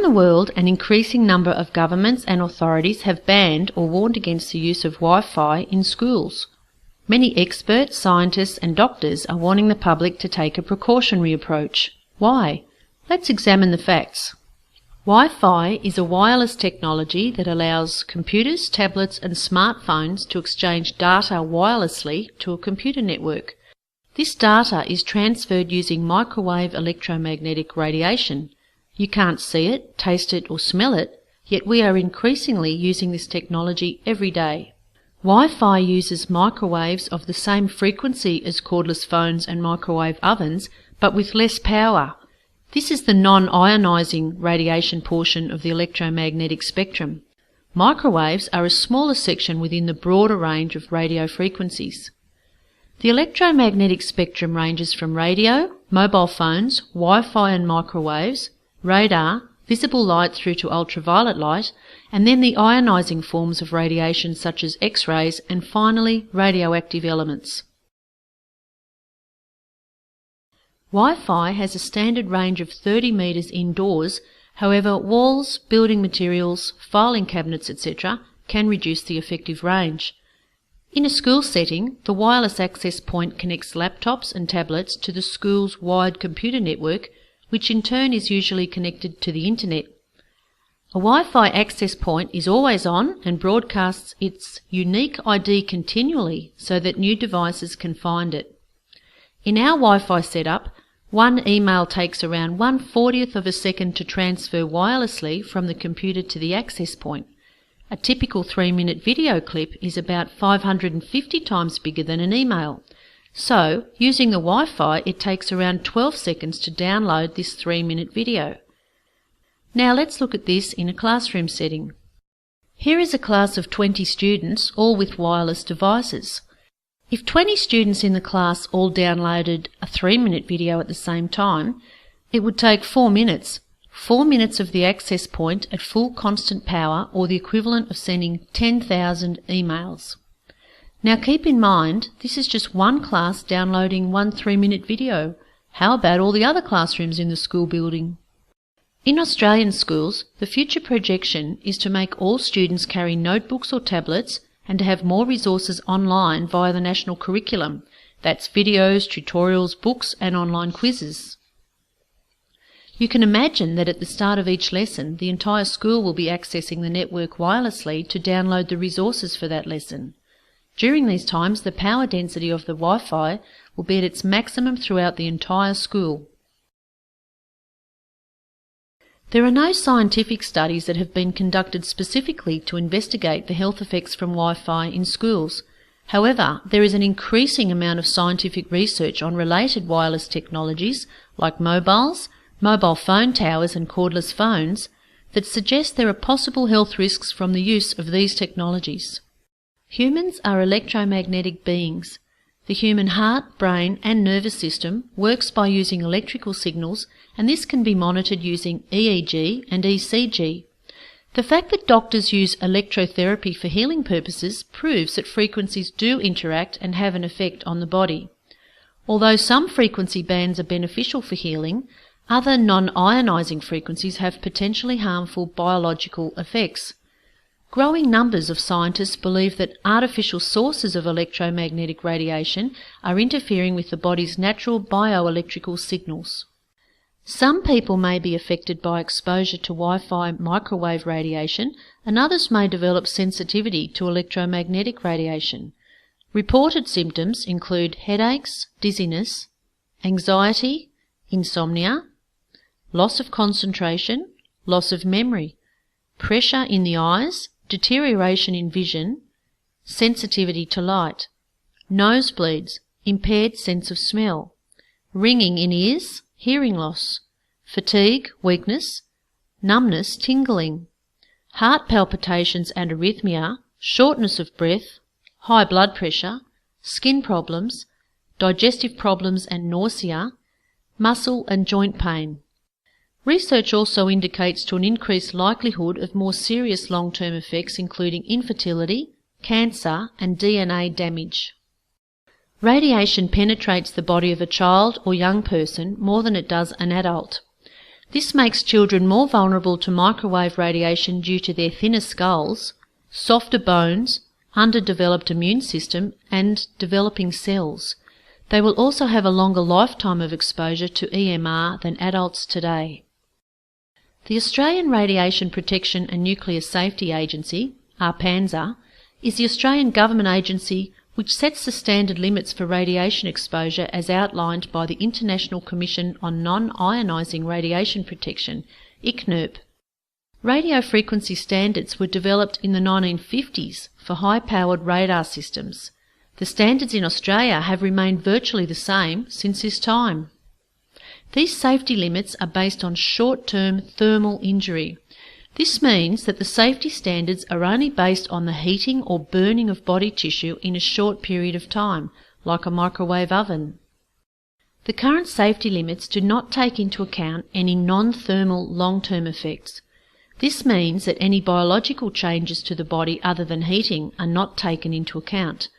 Around the world, an increasing number of governments and authorities have banned or warned against the use of Wi-Fi in schools. Many experts, scientists and doctors are warning the public to take a precautionary approach. Why? Let's examine the facts. Wi-Fi is a wireless technology that allows computers, tablets and smartphones to exchange data wirelessly to a computer network. This data is transferred using microwave electromagnetic radiation. You can't see it, taste it or smell it, yet we are increasingly using this technology every day. Wi-Fi uses microwaves of the same frequency as cordless phones and microwave ovens, but with less power. This is the non-ionizing radiation portion of the electromagnetic spectrum. Microwaves are a smaller section within the broader range of radio frequencies. The electromagnetic spectrum ranges from radio, mobile phones, Wi-Fi and microwaves, radar, visible light through to ultraviolet light, and then the ionizing forms of radiation such as X-rays and finally radioactive elements. Wi-Fi has a standard range of 30 metres indoors, however walls, building materials, filing cabinets etc. can reduce the effective range. In a school setting, the wireless access point connects laptops and tablets to the school's wired computer network, which in turn is usually connected to the internet. A Wi-Fi access point is always on and broadcasts its unique ID continually so that new devices can find it. In our Wi-Fi setup, one email takes around 1/40th of a second to transfer wirelessly from the computer to the access point. A typical 3-minute video clip is about 550 times bigger than an email. So, using the Wi-Fi, it takes around 12 seconds to download this 3-minute video. Now let's look at this in a classroom setting. Here is a class of 20 students, all with wireless devices. If 20 students in the class all downloaded a 3-minute video at the same time, it would take 4 minutes. 4 minutes of the access point at full constant power, or the equivalent of sending 10,000 emails. Now keep in mind, this is just one class downloading one 3-minute video. How about all the other classrooms in the school building? In Australian schools, the future projection is to make all students carry notebooks or tablets and to have more resources online via the national curriculum. That's videos, tutorials, books and online quizzes. You can imagine that at the start of each lesson, the entire school will be accessing the network wirelessly to download the resources for that lesson. During these times, the power density of the Wi-Fi will be at its maximum throughout the entire school. There are no scientific studies that have been conducted specifically to investigate the health effects from Wi-Fi in schools. However, there is an increasing amount of scientific research on related wireless technologies like mobiles, mobile phone towers and cordless phones that suggest there are possible health risks from the use of these technologies. Humans are electromagnetic beings. The human heart, brain and nervous system works by using electrical signals, and this can be monitored using EEG and ECG. The fact that doctors use electrotherapy for healing purposes proves that frequencies do interact and have an effect on the body. Although some frequency bands are beneficial for healing, other non-ionizing frequencies have potentially harmful biological effects. Growing numbers of scientists believe that artificial sources of electromagnetic radiation are interfering with the body's natural bioelectrical signals. Some people may be affected by exposure to Wi-Fi microwave radiation, and others may develop sensitivity to electromagnetic radiation. Reported symptoms include headaches, dizziness, anxiety, insomnia, loss of concentration, loss of memory, pressure in the eyes, deterioration in vision, sensitivity to light, nosebleeds, impaired sense of smell, ringing in ears, hearing loss, fatigue, weakness, numbness, tingling, heart palpitations and arrhythmia, shortness of breath, high blood pressure, skin problems, digestive problems and nausea, muscle and joint pain. Research also indicates to an increased likelihood of more serious long-term effects including infertility, cancer and DNA damage. Radiation penetrates the body of a child or young person more than it does an adult. This makes children more vulnerable to microwave radiation due to their thinner skulls, softer bones, underdeveloped immune system and developing cells. They will also have a longer lifetime of exposure to EMR than adults today. The Australian Radiation Protection and Nuclear Safety Agency, ARPANSA, is the Australian government agency which sets the standard limits for radiation exposure as outlined by the International Commission on Non-Ionising Radiation Protection, ICNIRP. Radio frequency standards were developed in the 1950s for high-powered radar systems. The standards in Australia have remained virtually the same since this time. These safety limits are based on short-term thermal injury. This means that the safety standards are only based on the heating or burning of body tissue in a short period of time, like a microwave oven. The current safety limits do not take into account any non-thermal long-term effects. This means that any biological changes to the body other than heating are not taken into account.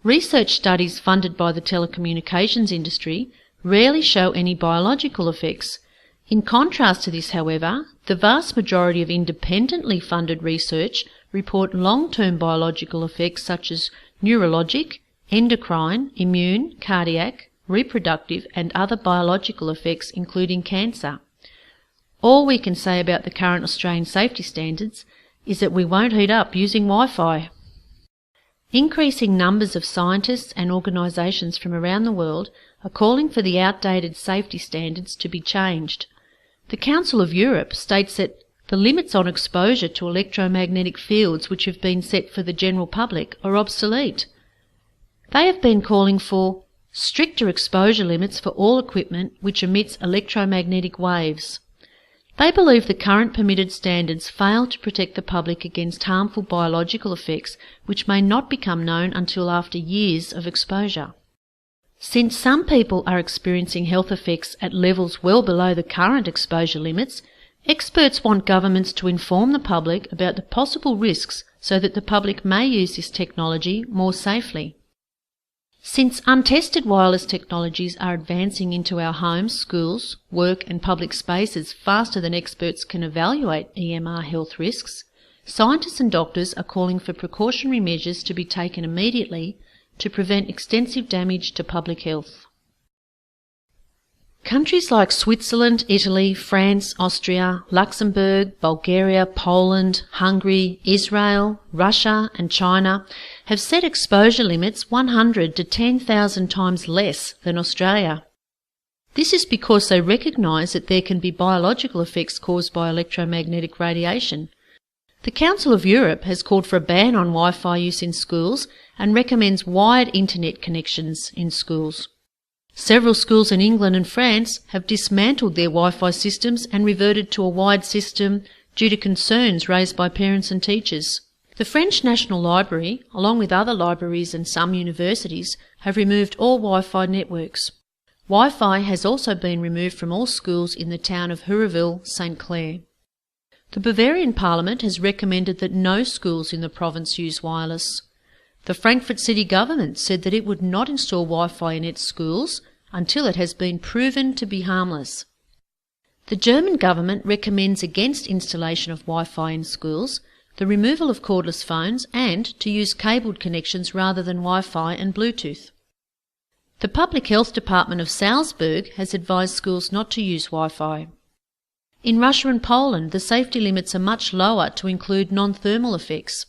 Research studies funded by the telecommunications industry rarely show any biological effects. In contrast to this, however, the vast majority of independently funded research report long-term biological effects such as neurologic, endocrine, immune, cardiac, reproductive and other biological effects including cancer. All we can say about the current Australian safety standards is that we won't heat up using Wi-Fi. Increasing numbers of scientists and organisations from around the world are calling for the outdated safety standards to be changed. The Council of Europe states that the limits on exposure to electromagnetic fields which have been set for the general public are obsolete. They have been calling for stricter exposure limits for all equipment which emits electromagnetic waves. They believe the current permitted standards fail to protect the public against harmful biological effects which may not become known until after years of exposure. Since some people are experiencing health effects at levels well below the current exposure limits, experts want governments to inform the public about the possible risks so that the public may use this technology more safely. Since untested wireless technologies are advancing into our homes, schools, work and public spaces faster than experts can evaluate EMR health risks, scientists and doctors are calling for precautionary measures to be taken immediately to prevent extensive damage to public health. Countries like Switzerland, Italy, France, Austria, Luxembourg, Bulgaria, Poland, Hungary, Israel, Russia and China have set exposure limits 100 to 10,000 times less than Australia. This is because they recognise that there can be biological effects caused by electromagnetic radiation. The Council of Europe has called for a ban on Wi-Fi use in schools and recommends wired internet connections in schools. Several schools in England and France have dismantled their Wi-Fi systems and reverted to a wired system due to concerns raised by parents and teachers. The French National Library, along with other libraries and some universities, have removed all Wi-Fi networks. Wi-Fi has also been removed from all schools in the town of Hurreville, St. Clair. The Bavarian Parliament has recommended that no schools in the province use wireless. The Frankfurt city government said that it would not install Wi-Fi in its schools until it has been proven to be harmless. The German government recommends against installation of Wi-Fi in schools, the removal of cordless phones and to use cabled connections rather than Wi-Fi and Bluetooth. The Public Health Department of Salzburg has advised schools not to use Wi-Fi. In Russia and Poland, the safety limits are much lower to include non-thermal effects.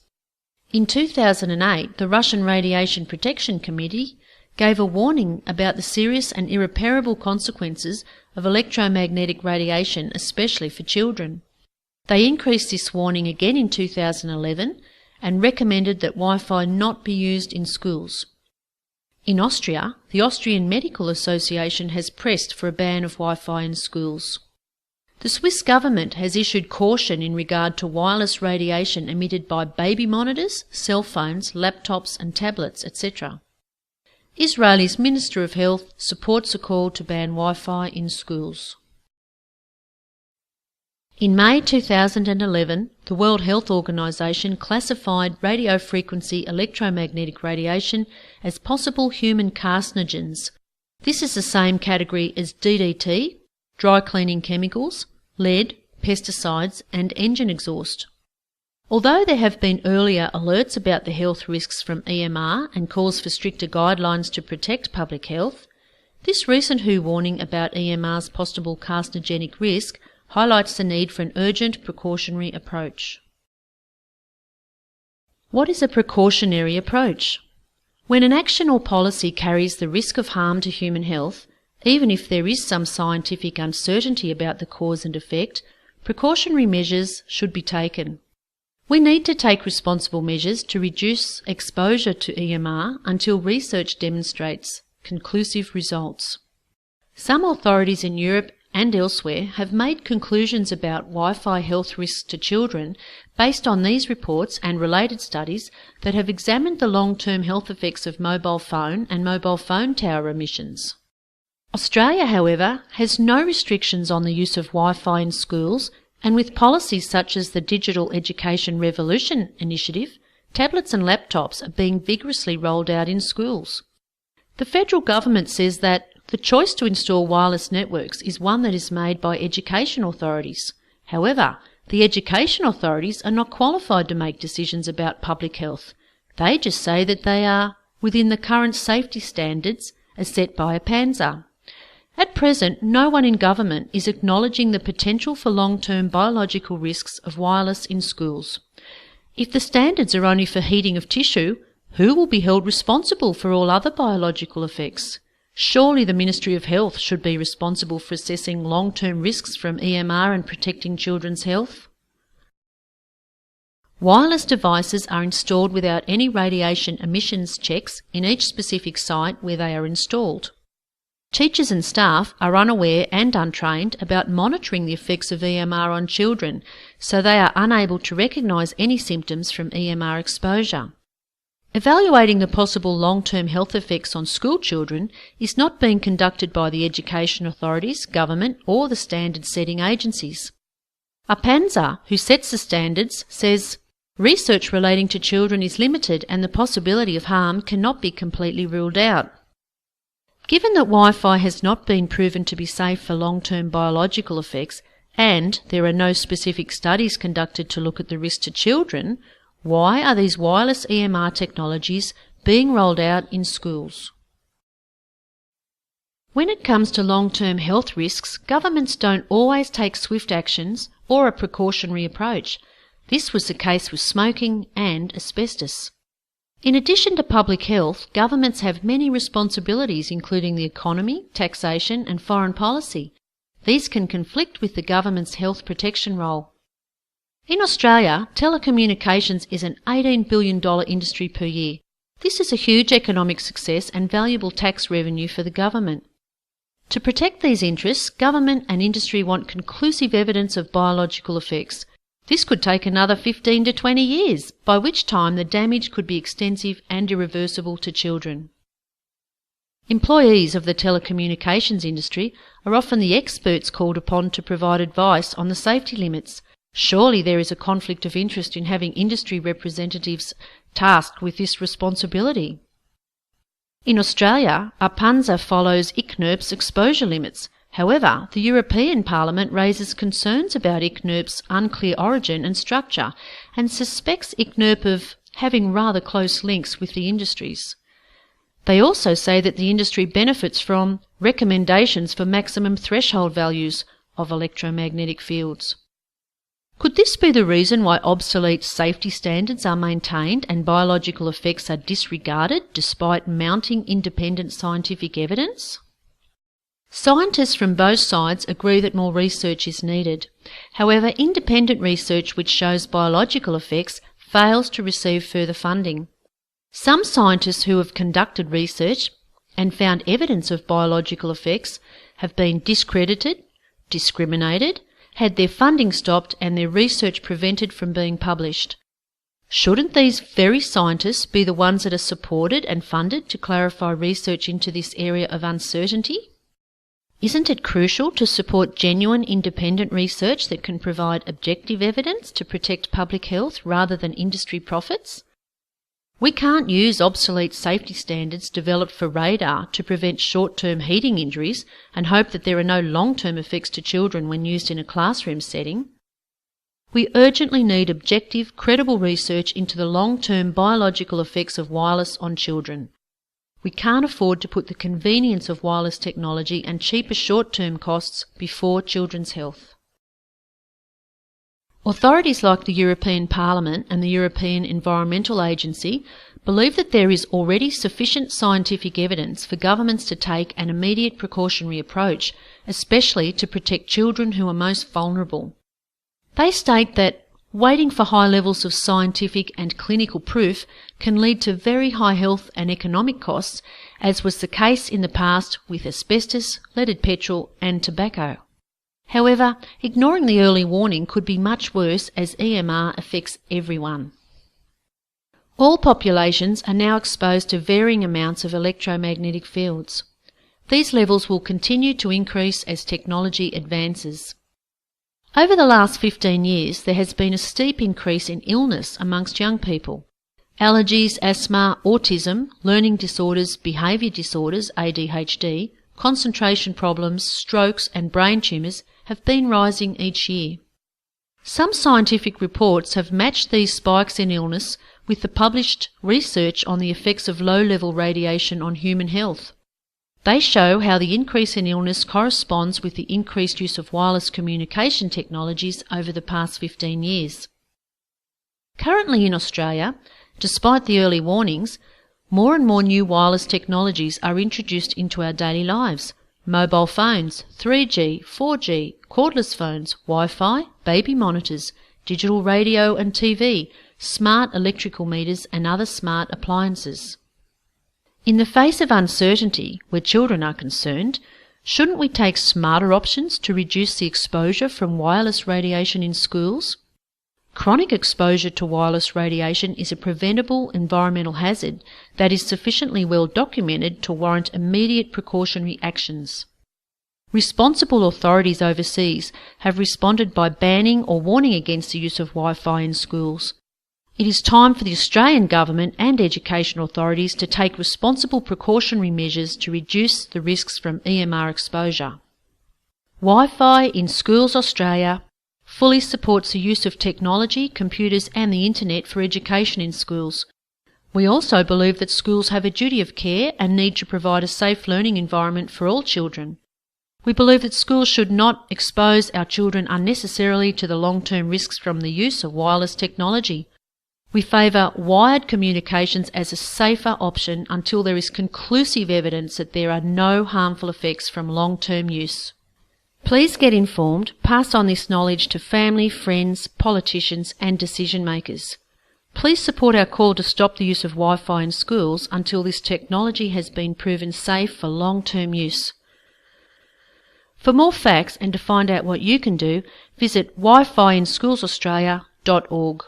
In 2008, the Russian Radiation Protection Committee gave a warning about the serious and irreparable consequences of electromagnetic radiation, especially for children. They increased this warning again in 2011 and recommended that Wi-Fi not be used in schools. In Austria, the Austrian Medical Association has pressed for a ban of Wi-Fi in schools. The Swiss government has issued caution in regard to wireless radiation emitted by baby monitors, cell phones, laptops and tablets, etc. Israel's Minister of Health supports a call to ban Wi-Fi in schools. In May 2011, the World Health Organization classified radiofrequency electromagnetic radiation as possible human carcinogens. This is the same category as DDT, dry cleaning chemicals, lead, pesticides and engine exhaust. Although there have been earlier alerts about the health risks from EMR and calls for stricter guidelines to protect public health, this recent WHO warning about EMR's possible carcinogenic risk highlights the need for an urgent precautionary approach. What is a precautionary approach? When an action or policy carries the risk of harm to human health, even if there is some scientific uncertainty about the cause and effect, precautionary measures should be taken. We need to take responsible measures to reduce exposure to EMR until research demonstrates conclusive results. Some authorities in Europe and elsewhere have made conclusions about Wi-Fi health risks to children based on these reports and related studies that have examined the long-term health effects of mobile phone and mobile phone tower emissions. Australia, however, has no restrictions on the use of Wi-Fi in schools, and with policies such as the Digital Education Revolution initiative, tablets and laptops are being vigorously rolled out in schools. The federal government says that the choice to install wireless networks is one that is made by education authorities. However, the education authorities are not qualified to make decisions about public health. They just say that they are within the current safety standards as set by a PANZA. At present, no one in government is acknowledging the potential for long-term biological risks of wireless in schools. If the standards are only for heating of tissue, who will be held responsible for all other biological effects? Surely the Ministry of Health should be responsible for assessing long-term risks from EMR and protecting children's health. Wireless devices are installed without any radiation emissions checks in each specific site where they are installed. Teachers and staff are unaware and untrained about monitoring the effects of EMR on children, so they are unable to recognise any symptoms from EMR exposure. Evaluating the possible long-term health effects on school children is not being conducted by the education authorities, government or the standard-setting agencies. A PANZA, who sets the standards, says, "Research relating to children is limited and the possibility of harm cannot be completely ruled out." Given that Wi-Fi has not been proven to be safe for long-term biological effects and there are no specific studies conducted to look at the risk to children, why are these wireless EMR technologies being rolled out in schools? When it comes to long-term health risks, governments don't always take swift actions or a precautionary approach. This was the case with smoking and asbestos. In addition to public health, governments have many responsibilities including the economy, taxation and foreign policy. These can conflict with the government's health protection role. In Australia, telecommunications is an $18 billion industry per year. This is a huge economic success and valuable tax revenue for the government. To protect these interests, government and industry want conclusive evidence of biological effects. This could take another 15 to 20 years, by which time the damage could be extensive and irreversible to children. Employees of the telecommunications industry are often the experts called upon to provide advice on the safety limits. Surely there is a conflict of interest in having industry representatives tasked with this responsibility. In Australia, a PANZA follows ICNIRP's exposure limits. However, the European Parliament raises concerns about ICNIRP's unclear origin and structure and suspects ICNIRP of having rather close links with the industries. They also say that the industry benefits from recommendations for maximum threshold values of electromagnetic fields. Could this be the reason why obsolete safety standards are maintained and biological effects are disregarded despite mounting independent scientific evidence? Scientists from both sides agree that more research is needed. However, independent research which shows biological effects fails to receive further funding. Some scientists who have conducted research and found evidence of biological effects have been discredited, discriminated, had their funding stopped and their research prevented from being published. Shouldn't these very scientists be the ones that are supported and funded to clarify research into this area of uncertainty? Isn't it crucial to support genuine independent research that can provide objective evidence to protect public health rather than industry profits? We can't use obsolete safety standards developed for radar to prevent short-term heating injuries and hope that there are no long-term effects to children when used in a classroom setting. We urgently need objective, credible research into the long-term biological effects of wireless on children. We can't afford to put the convenience of wireless technology and cheaper short-term costs before children's health. Authorities like the European Parliament and the European Environmental Agency believe that there is already sufficient scientific evidence for governments to take an immediate precautionary approach, especially to protect children who are most vulnerable. They state that waiting for high levels of scientific and clinical proof can lead to very high health and economic costs, as was the case in the past with asbestos, leaded petrol and tobacco. However, ignoring the early warning could be much worse, as EMR affects everyone. All populations are now exposed to varying amounts of electromagnetic fields. These levels will continue to increase as technology advances. Over the last 15 years, there has been a steep increase in illness amongst young people. Allergies, asthma, autism, learning disorders, behaviour disorders, ADHD, concentration problems, strokes and brain tumours have been rising each year. Some scientific reports have matched these spikes in illness with the published research on the effects of low-level radiation on human health. They show how the increase in illness corresponds with the increased use of wireless communication technologies over the past 15 years. Currently in Australia, despite the early warnings, more and more new wireless technologies are introduced into our daily lives. Mobile phones, 3G, 4G, cordless phones, Wi-Fi, baby monitors, digital radio and TV, smart electrical meters and other smart appliances. In the face of uncertainty, where children are concerned, shouldn't we take smarter options to reduce the exposure from wireless radiation in schools? Chronic exposure to wireless radiation is a preventable environmental hazard that is sufficiently well documented to warrant immediate precautionary actions. Responsible authorities overseas have responded by banning or warning against the use of Wi-Fi in schools. It is time for the Australian Government and education authorities to take responsible precautionary measures to reduce the risks from EMR exposure. Wi-Fi in Schools Australia fully supports the use of technology, computers and the internet for education in schools. We also believe that schools have a duty of care and need to provide a safe learning environment for all children. We believe that schools should not expose our children unnecessarily to the long-term risks from the use of wireless technology. We favour wired communications as a safer option until there is conclusive evidence that there are no harmful effects from long-term use. Please get informed, pass on this knowledge to family, friends, politicians and decision makers. Please support our call to stop the use of Wi-Fi in schools until this technology has been proven safe for long-term use. For more facts and to find out what you can do, visit wifiinschoolsaustralia.org.